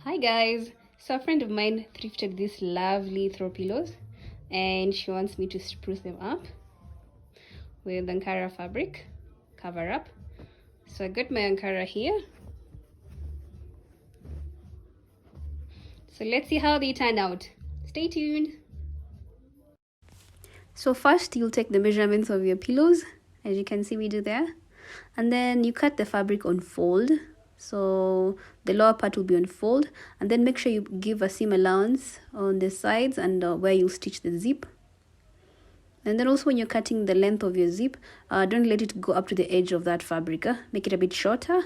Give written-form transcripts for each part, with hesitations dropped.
Hi guys, so a friend of mine thrifted these lovely throw pillows and she wants me to spruce them up with Ankara fabric cover up. So I got my Ankara here. So let's see how they turn out. Stay tuned. So first you'll take the measurements of your pillows, as you can see me do there, and then you cut the fabric on fold. So the lower part will be on fold, and then make sure you give a seam allowance on the sides and where you'll stitch the zip. And then also when you're cutting the length of your zip, don't let it go up to the edge of that fabric. Make it a bit shorter,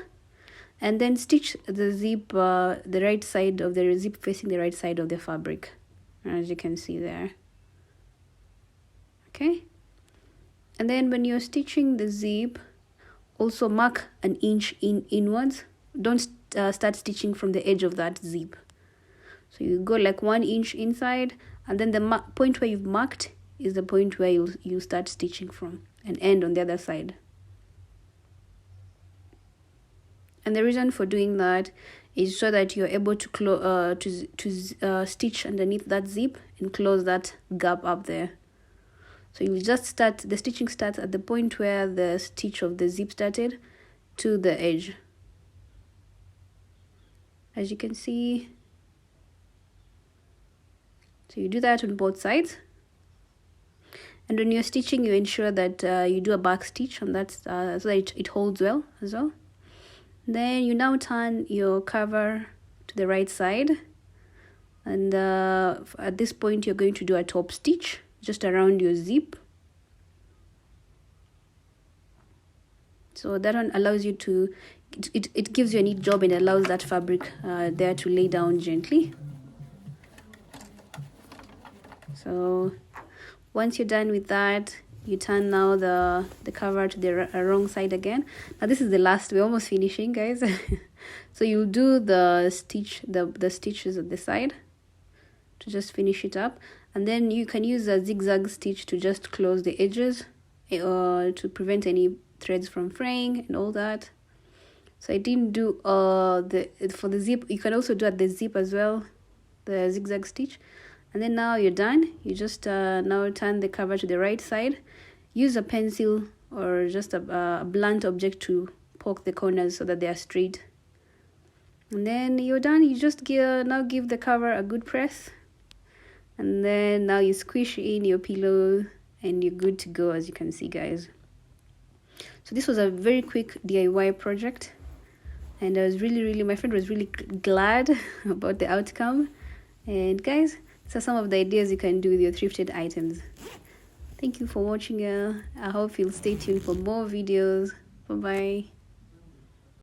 and then stitch the zip the right side of the zip facing the right side of the fabric, as you can see there. Okay, and then when you're stitching the zip, also mark an inch inwards. Don't start stitching from the edge of that zip. So you go like 1 inch inside, and then the point where you've marked is the point where you start stitching from and end on the other side. And the reason for doing that is so that you're able to stitch underneath that zip and close that gap up there. So you just start, the stitching starts at the point where the stitch of the zip started to the edge, as you can see. So you do that on both sides, and when you're stitching you ensure that you do a back stitch on that so that it holds well as well. Then you now turn your cover to the right side, and at this point you're going to do a top stitch just around your zip. So that one allows you to, it gives you a neat job and allows that fabric there to lay down gently. So once you're done with that, you turn now the cover to the wrong side again. Now this is the last, we're almost finishing, guys. So you'll do the stitch, the stitches at the side to just finish it up, and then you can use a zigzag stitch to just close the edges to prevent any threads from fraying and all that. So I didn't do for the zip. You can also do at the zip as well, the zigzag stitch. And then now you're done. You just now turn the cover to the right side. Use a pencil or just a blunt object to poke the corners so that they are straight. And then you're done. You just now give the cover a good press, and then now you squish in your pillow and you're good to go, as you can see, guys. So this was a very quick DIY project, and I was really, my friend was really glad about the outcome. And guys, these are some of the ideas you can do with your thrifted items. Thank you for watching. I hope you'll stay tuned for more videos. Bye bye.